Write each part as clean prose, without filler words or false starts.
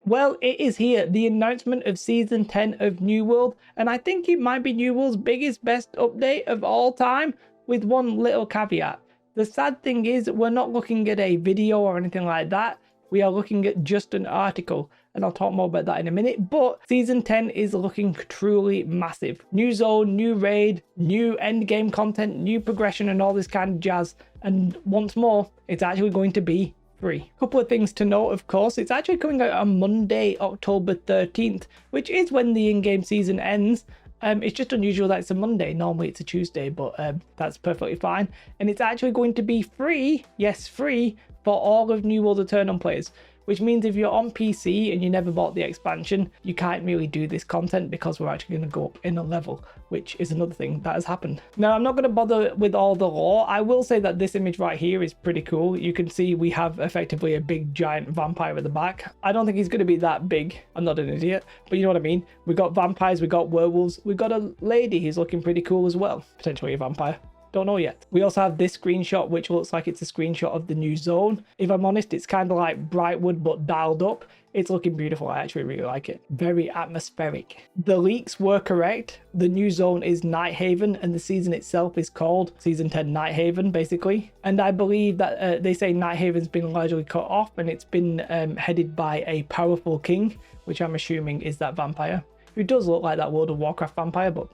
Well, it is here, the announcement of Season 10 of New World, and I think it might be New World's biggest, best update of all time, with one little caveat. The sad thing is, we're not looking at a video or anything like that, we are looking at just an article, and I'll talk more about that in a minute, but Season 10 is looking truly massive. New zone, new raid, new endgame content, new progression and all this kind of jazz, and once more, it's actually going to be free. Couple of things to note, of course, it's actually coming out on Monday, October 13th, which is when the in-game season ends. It's just unusual that it's a Monday. Normally it's a Tuesday, but that's perfectly fine. And it's actually going to be free, yes, free, for all of New World Eternal players. Which means if you're on PC and you never bought the expansion, you can't really do this content because we're actually going to go up in a level, which is another thing that has happened. Now, I'm not going to bother with all the lore. I will say that this image right here is pretty cool. You can see we have effectively a big giant vampire at the back. I don't think he's going to be that big. I'm not an idiot, but you know what I mean? We got vampires, we got werewolves, we got a lady who's looking pretty cool as well. Potentially a vampire. Don't know yet. We also have this screenshot, which looks like it's a screenshot of the new zone. If I'm honest, it's kind of like Brightwood, but dialed up. It's looking beautiful. I actually really like it. Very atmospheric. The leaks were correct. The new zone is Nighthaven, and the season itself is called Season 10 Nighthaven, basically. And I believe that they say Nighthaven's been largely cut off, and it's been headed by a powerful king, which I'm assuming is that vampire. Who does look like that World of Warcraft vampire, but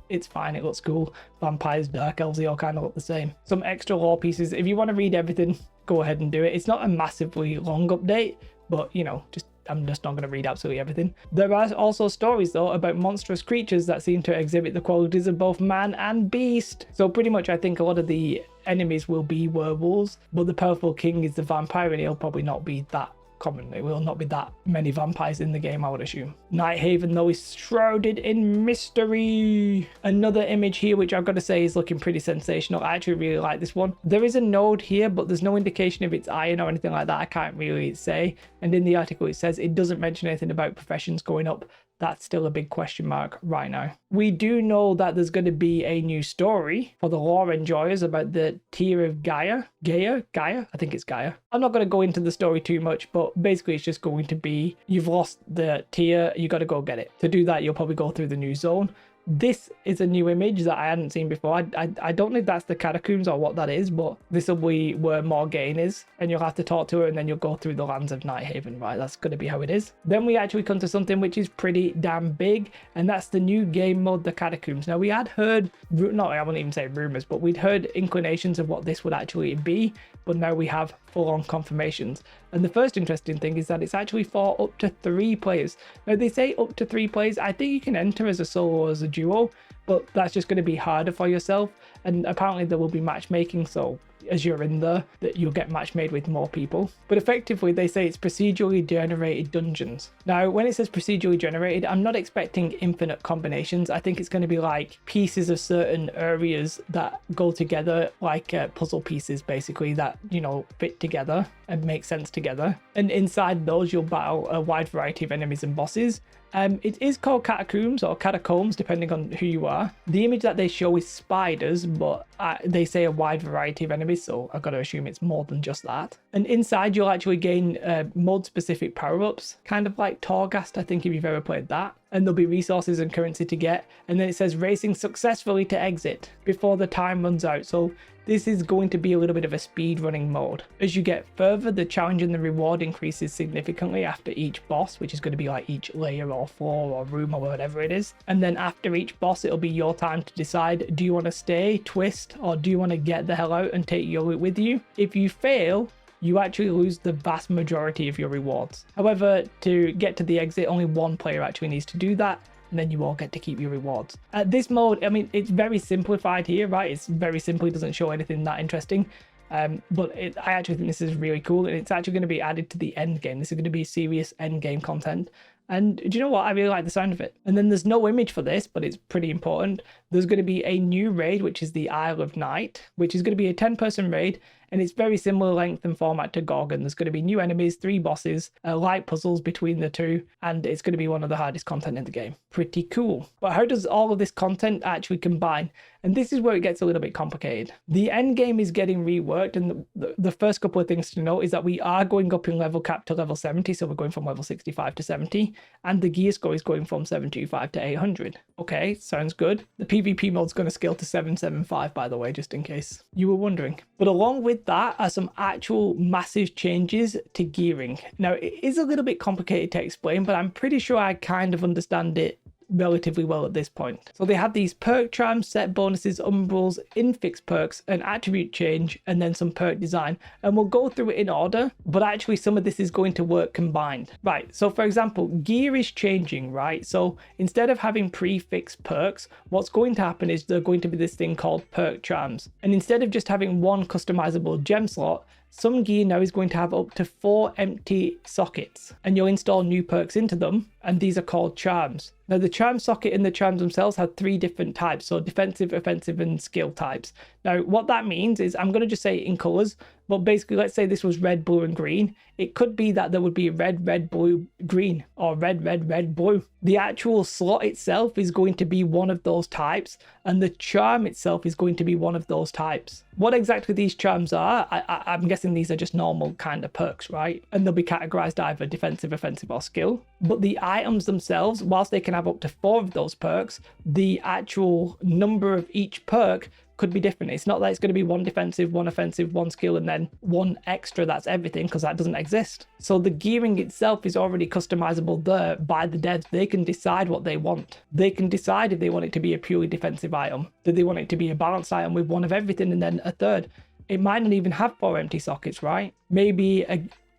it's fine, it looks cool. Vampires, dark elves, they all kind of look the same. Some extra lore pieces. If you want to read everything, go ahead and do it. It's not a massively long update, but you know, I'm just not going to read absolutely everything. There are also stories though about monstrous creatures that seem to exhibit the qualities of both man and beast. So pretty much I think a lot of the enemies will be werewolves, but the powerful king is the vampire, and he'll probably not be that common. It will not be that many vampires in the game, I would assume. Nighthaven though is shrouded in mystery. Another image here which I've got to say is looking pretty sensational. I actually really like this one. There is a node here, but there's no indication if it's iron or anything like that. I can't really say. And in the article it says it doesn't mention anything about professions going up. That's still a big question mark right now. We do know that there's going to be a new story for the lore enjoyers about the tier of Gaea. Gaea? I think it's Gaea. I'm not going to go into the story too much, but basically it's just going to be, you've lost the tier, you got to go get it. To do that, you'll probably go through the new zone. This is a new image that I hadn't seen before. I don't know if that's the Catacombs or what that is, but this will be where Morgane is, and you'll have to talk to her, and then you'll go through the lands of Nighthaven, right? That's going to be how it is. Then we actually come to something which is pretty damn big, and that's the new game mode, the Catacombs. Now, we had heard, I wouldn't even say rumors, but we'd heard inclinations of what this would actually be, but now we have full-on confirmations. And the first interesting thing is that it's actually for up to 3 players. Now, they say up to 3 players. I think you can enter as a solo or as a duo, but that's just going to be harder for yourself. And apparently there will be matchmaking, so as you're in there, that you'll get match made with more people. But effectively, they say it's procedurally generated dungeons. Now, when it says procedurally generated, I'm not expecting infinite combinations. I think it's going to be like pieces of certain areas that go together, like puzzle pieces, basically, that, you know, fit together and make sense together. And inside those, you'll battle a wide variety of enemies and bosses. It is called Catacombs or Catacombs, depending on who you are. The image that they show is spiders, but they say a wide variety of enemies, so I've got to assume it's more than just that. And inside, you'll actually gain mode-specific power-ups, kind of like Torghast, I think, if you've ever played that. And there'll be resources and currency to get. And then it says racing successfully to exit before the time runs out. So this is going to be a little bit of a speed running mode. As you get further, the challenge and the reward increases significantly after each boss, which is going to be like each layer or floor or room or whatever it is. And then after each boss, it'll be your time to decide, do you want to stay, twist, or do you want to get the hell out and take your loot with you? If you fail, you actually lose the vast majority of your rewards. However, to get to the exit, only 1 player actually needs to do that, and then you all get to keep your rewards. This mode, I mean, it's very simplified here, right? It's very simple, it doesn't show anything that interesting. But I actually think this is really cool, and it's actually going to be added to the end game. This is going to be serious end game content. And do you know what? I really like the sound of it. And then there's no image for this, but it's pretty important. There's going to be a new raid, which is the Isle of Night, which is going to be a 10-person raid, and it's very similar length and format to Gorgon. There's going to be new enemies, 3 bosses, light puzzles between the two, and it's going to be one of the hardest content in the game. Pretty cool. But how does all of this content actually combine? And this is where it gets a little bit complicated. The end game is getting reworked, and the first couple of things to note is that we are going up in level cap to level 70, so we're going from level 65 to 70, and the gear score is going from 725 to 800. Okay, sounds good. The PvP mode's going to scale to 775, by the way, just in case you were wondering. But along with that are some actual massive changes to gearing. Now, it is a little bit complicated to explain, but I'm pretty sure I kind of understand it relatively well at this point. So they have these perk charms, set bonuses, umbrals, infix perks, an attribute change, and then some perk design. And we'll go through it in order, but actually some of this is going to work combined. Right, so for example, gear is changing, right? So instead of having prefix perks, what's going to happen is there's going to be this thing called perk charms. And instead of just having one customizable gem slot, some gear now is going to have up to 4 empty sockets, and you'll install new perks into them, and these are called charms. Now, the charm socket and the charms themselves have 3 different types, so defensive, offensive, and skill types. Now, what that means is, I'm going to just say it in colors, but basically, let's say this was red, blue, and green. It could be that there would be red, red, blue, green, or red, red, red, blue. The actual slot itself is going to be one of those types, and the charm itself is going to be one of those types. What exactly these charms are, I'm guessing these are just normal kind of perks, right? And they'll be categorized either defensive, offensive, or skill. But the items themselves, whilst they can have up to 4 of those perks, the actual number of each perk could be different. It's not that it's going to be 1 defensive, 1 offensive, 1 skill, and then 1 extra that's everything, because that doesn't exist. So the gearing itself is already customizable there by the devs. They can decide what they want. They can decide if they want it to be a purely defensive item. Do they want it to be a balanced item with 1 of everything and then a third? It might not even have 4 empty sockets, right? Maybe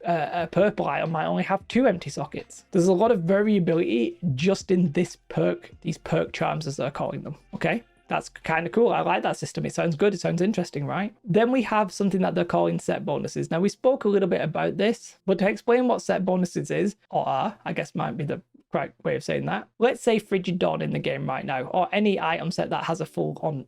a purple item might only have 2 empty sockets. There's a lot of variability just in this perk, these perk charms as they're calling them. Okay, that's kind of cool. I like that system. It sounds good. It sounds interesting, right? Then we have something that they're calling set bonuses. Now, we spoke a little bit about this, but to explain what set bonuses is, or are, I guess might be the correct way of saying that. Let's say Frigid Dawn in the game right now, or any item set that has a full on,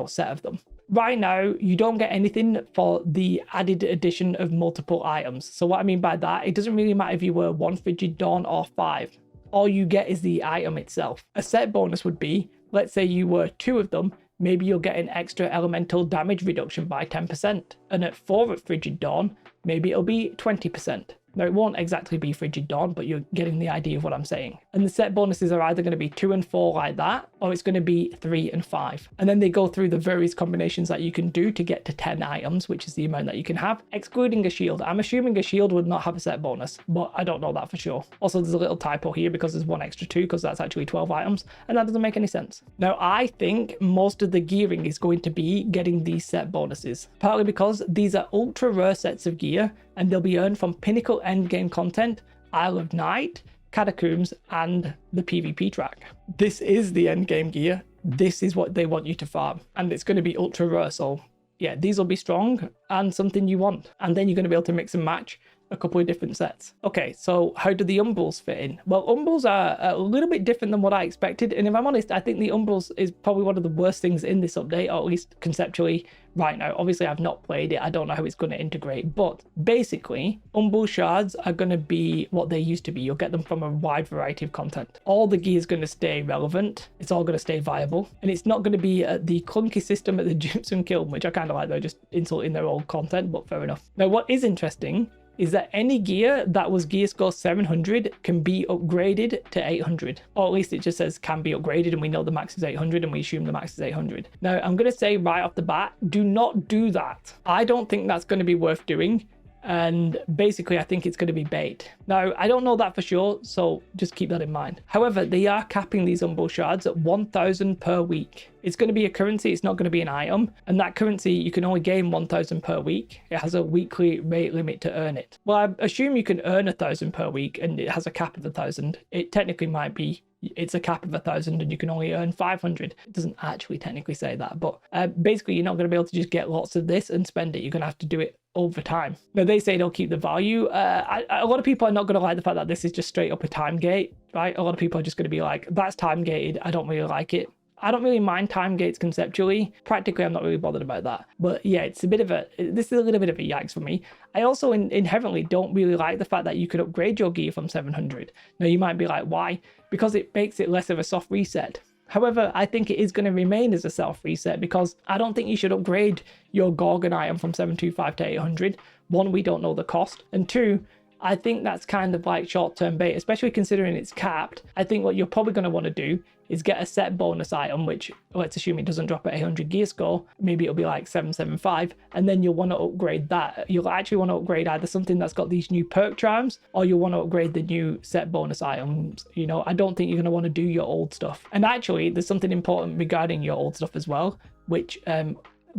set of them. Right now, you don't get anything for the added addition of multiple items. So what I mean by that, it doesn't really matter if you were 1 Frigid Dawn or 5. All you get is the item itself. A set bonus would be, let's say you were 2 of them, maybe you'll get an extra elemental damage reduction by 10%. And at 4 at Frigid Dawn, maybe it'll be 20%. Now, it won't exactly be Frigid Dawn, but you're getting the idea of what I'm saying. And the set bonuses are either going to be 2 and 4 like that, or it's going to be 3 and 5. And then they go through the various combinations that you can do to get to 10 items, which is the amount that you can have, excluding a shield. I'm assuming a shield would not have a set bonus, but I don't know that for sure. Also, there's a little typo here because there's 1 extra 2, because that's actually 12 items, and that doesn't make any sense. Now, I think most of the gearing is going to be getting these set bonuses, partly because these are ultra rare sets of gear, and they'll be earned from pinnacle endgame content, Isle of Night, Catacombs, and the PvP track. This is the endgame gear. This is what they want you to farm, and it's going to be ultra rare. So yeah, these will be strong and something you want, and then you're going to be able to mix and match a couple of different sets. Okay, so how do the umbrals fit in? Well, umbrals are a little bit different than what I expected, and if I'm honest, I think the umbrals is probably one of the worst things in this update, or at least conceptually right now. Obviously, I've not played it. I don't know how it's going to integrate, but basically, umbral shards are going to be what they used to be. You'll get them from a wide variety of content. All the gear is going to stay relevant. It's all going to stay viable, and it's not going to be the clunky system at the gyms and kiln, which I kind of like. They're just insulting their old content, but fair enough. Now, what is interesting is that any gear that was gear score 700 can be upgraded to 800, or at least it just says can be upgraded, and we know the max is 800, and we assume the max is 800. Now, I'm going to say right off the bat, do not do that. I don't think that's going to be worth doing, and basically I think it's going to be bait. Now, I don't know that for sure, so just keep that in mind. However, they are capping these umbral shards at 1,000 per week. It's going to be a currency, it's not going to be an item, and that currency, you can only gain 1,000 per week. It has a weekly rate limit to earn it. Well, I assume you can earn 1,000 per week, and it has a cap of 1,000. It technically might be, it's a cap of 1,000 and you can only earn 500. It doesn't actually technically say that, but basically you're not going to be able to just get lots of this and spend it. You're going to have to do it over time. Now, they say they'll keep the value. A lot of people are not going to like the fact that this is just straight up a time gate, right? A lot of people are just going to be like, that's time gated, I don't really like it. I don't really mind time gates conceptually. Practically, I'm not really bothered about that. But yeah, it's a bit of a, this is a little bit of a yikes for me. I also inherently don't really like the fact that you could upgrade your gear from 700. Now you might be like, why? Because it makes it less of a soft reset. However, I think it is going to remain as a self reset because I don't think you should upgrade your Gorgon item from 725 to 800. One, we don't know the cost. And two, I think that's kind of like short-term bait, especially considering it's capped. I think what you're probably going to want to do is get a set bonus item, which let's assume it doesn't drop at 800 gear score. Maybe it'll be like 775, and then you'll want to upgrade that. You'll actually want to upgrade either something that's got these new perk charms, or you'll want to upgrade the new set bonus items. You know, I don't think you're going to want to do your old stuff. And actually, there's something important regarding your old stuff as well, which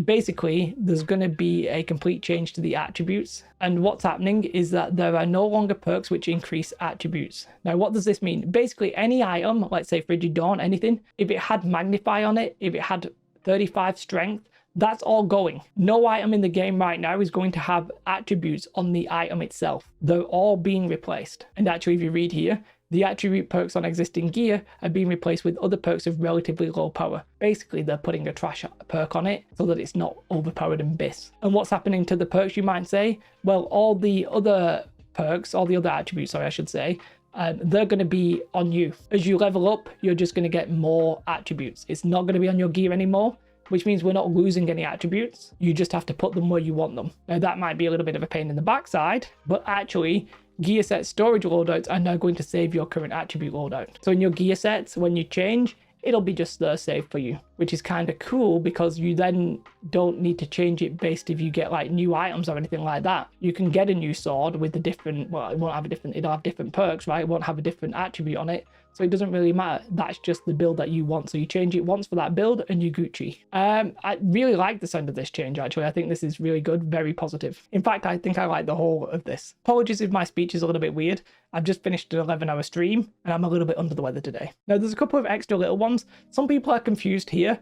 basically there's going to be a complete change to the attributes, and what's happening is that there are no longer perks which increase attributes. Now what does this mean? Basically any item, let's say Frigid Dawn, anything, if it had Magnify on it, if it had 35 strength, that's all going. No item in the game right now is going to have attributes on the item itself. They're all being replaced. And actually if you read here, the attribute perks on existing gear are being replaced with other perks of relatively low power. Basically, they're putting a trash perk on it so that it's not overpowered and bis. And what's happening to the perks, you might say? Well, all the other perks, all the other attributes, sorry, I should say, they're going to be on you. As you level up, you're just going to get more attributes. It's not going to be on your gear anymore, which means we're not losing any attributes. You just have to put them where you want them. Now, that might be a little bit of a pain in the backside, but actually, gear set storage loadouts are now going to save your current attribute loadout. So in your gear sets, when you change, it'll be just there saved for you, which is kind of cool because you then don't need to change it based if you get like new items or anything like that. You can get a new sword with a different, well, it won't have a different, it'll have different perks, right? It won't have a different attribute on it. So it doesn't really matter. That's just the build that you want. So you change it once for that build and you're Gucci. I really like the sound of this change, actually. I think this is really good, very positive. In fact, I think I like the whole of this. Apologies if my speech is a little bit weird. I've just finished an 11-hour stream and I'm a little bit under the weather today. Now, there's a couple of extra little ones. Some people are confused here.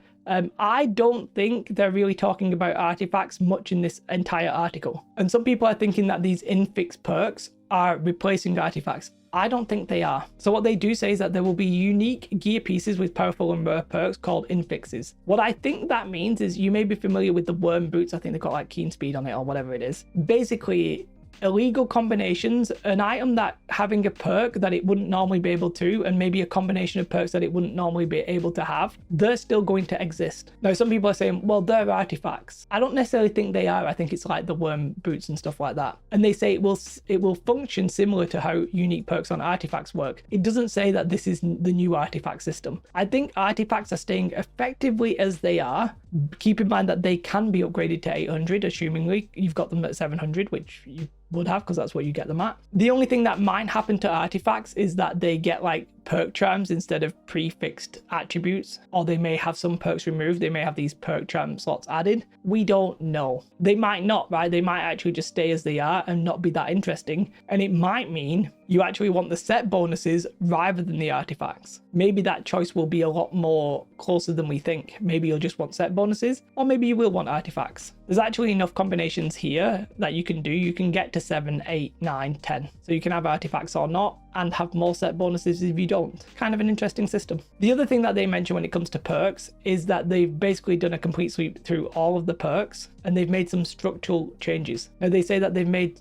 I don't think they're really talking about artifacts much in this entire article. And some people are thinking that these infix perks are replacing artifacts. I don't think they are. So what they do say is that there will be unique gear pieces with powerful and rare perks called infixes. What I think that means is you may be familiar with the worm boots. I think they've got like keen speed on it or whatever it is. Basically, illegal combinations, an item that having a perk that it wouldn't normally be able to, and maybe a combination of perks that it wouldn't normally be able to have, they're still going to exist. Now, some people are saying, well, they're artifacts. I don't necessarily think they are. I think it's like the worm boots and stuff like that. And they say it will function similar to how unique perks on artifacts work. It doesn't say that this is the new artifact system. I think artifacts are staying effectively as they are. Keep in mind that they can be upgraded to 800, assumingly you've got them at 700, which you would have because that's what you get them at. The only thing that might happen to artifacts is that they get like perk charms instead of prefixed attributes, or they may have some perks removed. They may have these perk charm slots added. We don't know. They might not, right? They might actually just stay as they are and not be that interesting. And it might mean you actually want the set bonuses rather than the artifacts. Maybe that choice will be a lot more closer than we think. Maybe you'll just want set bonuses, or maybe you will want artifacts. There's actually enough combinations here that you can do. You can get to 7, 8, 9, 10. So you can have artifacts or not, and have more set bonuses if you don't. Kind of an interesting system. The other thing that they mention when it comes to perks is that they've basically done a complete sweep through all of the perks, and they've made some structural changes. Now they say that they've made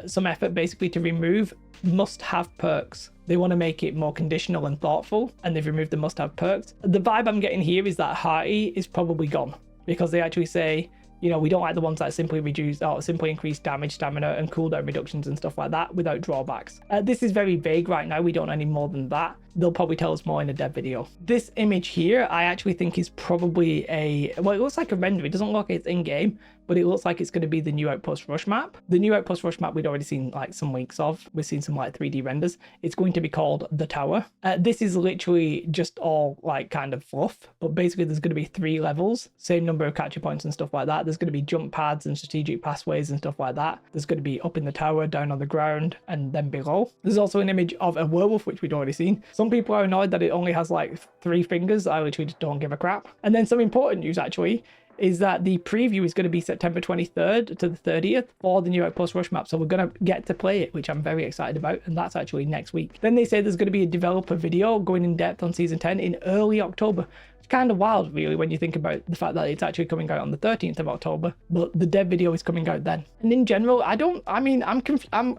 some effort basically to remove must-have perks. They want to make it more conditional and thoughtful, and they've removed the must-have perks. The vibe I'm getting here is that Hearty is probably gone, because they actually say, you know, we don't like the ones that simply reduce or simply increase damage, stamina, and cooldown reductions and stuff like that without drawbacks. This is very vague right now. We don't know any more than that. They'll probably tell us more in a dev video. This image here, I actually think is probably well, it looks like a render. It doesn't look like it's in-game, but it looks like it's going to be the new Outpost Rush map. The new Outpost Rush map we'd already seen like some weeks of. We've seen some like 3D renders. It's going to be called The Tower. This is literally just all like kind of fluff, but basically there's going to be 3 levels, same number of capture points and stuff like that. There's going to be jump pads and strategic pathways and stuff like that. There's going to be up in the tower, down on the ground, and then below. There's also an image of a werewolf, which we'd already seen. Some people are annoyed that it only has like 3 fingers. I literally just don't give a crap. And then some important news actually is that the preview is going to be September 23rd to the 30th for the new Outpost Rush map. So we're going to get to play it, which I'm very excited about. And that's actually next week. Then they say there's going to be a developer video going in depth on Season 10 in early October, which kind of wild, really, when you think about the fact that it's actually coming out on the 13th of October, but the dev video is coming out then. And in general, I'm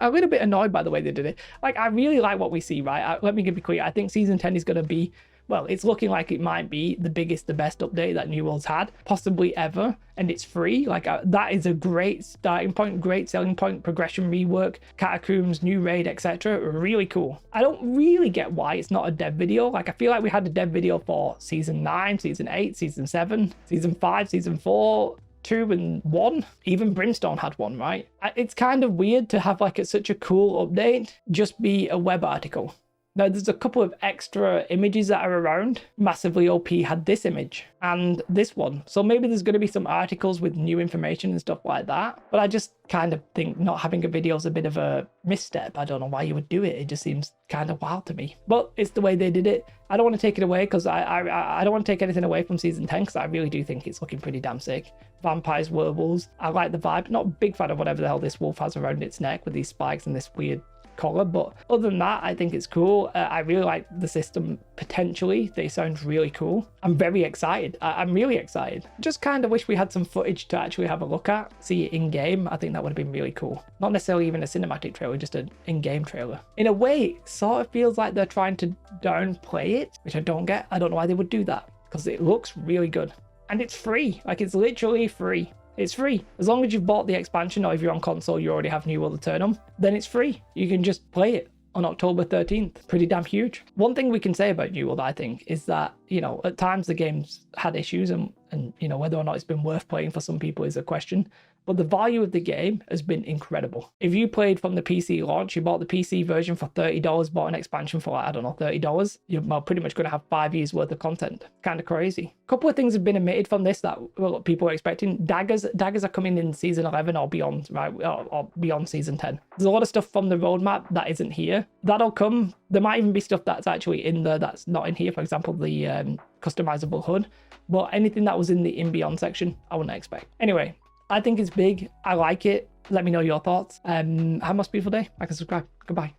a little bit annoyed by the way they did it. Like, I really like what we see, right? Let me be clear. I think season 10 is going to be, well, it's looking like it might be the biggest, the best update that New World's had, possibly ever, and it's free. Like, that is a great starting point, great selling point, progression rework, Catacombs, new raid, etc. Really cool. I don't really get why it's not a dev video. Like, I feel like we had a dev video for season 9, season 8, season 7, season 5, season 4, 2 and 1. Even Brimstone had one, right? It's kind of weird to have like such a cool update just be a web article. Now, there's a couple of extra images that are around. Massively OP had this image and this one. So maybe there's going to be some articles with new information and stuff like that. But I just kind of think not having a video is a bit of a misstep. I don't know why you would do it. It just seems kind of wild to me. But it's the way they did it. I don't want to take it away because I don't want to take anything away from season 10 because I really do think it's looking pretty damn sick. Vampires, werewolves. I like the vibe. Not a big fan of whatever the hell this wolf has around its neck with these spikes and this weird collar, but other than that, I think it's cool. I really like the system potentially. They sound really cool. I'm very excited. I'm really excited. Just kind of wish we had some footage to actually have a look at, see it in game. I think that would have been really cool. Not necessarily even a cinematic trailer, just an in-game trailer. In a way, it sort of feels like they're trying to downplay it, which I don't get. I don't know why they would do that because it looks really good and it's free. Like, it's literally free. It's free. As long as you've bought the expansion or if you're on console, you already have New World Eternum, then it's free. You can just play it on October 13th. Pretty damn huge. One thing we can say about New World, I think, is that, you know, at times the game's had issues and you know, whether or not it's been worth playing for some people is a question. But the value of the game has been incredible. If you played from the PC launch, you bought the PC version for $30, bought an expansion for, like, I don't know, $30, you're pretty much going to have 5 years worth of content. Kind of crazy. A couple of things have been omitted from this that, well, people are expecting. Daggers are coming in season 11 or beyond, right? Or beyond season 10. There's a lot of stuff from the roadmap that isn't here. That'll come. There might even be stuff that's actually in there that's not in here. For example, the customizable HUD. But anything that was in the in beyond section, I wouldn't expect. Anyway, I think it's big. I like it. Let me know your thoughts. Have a most beautiful day. Like and subscribe. Goodbye.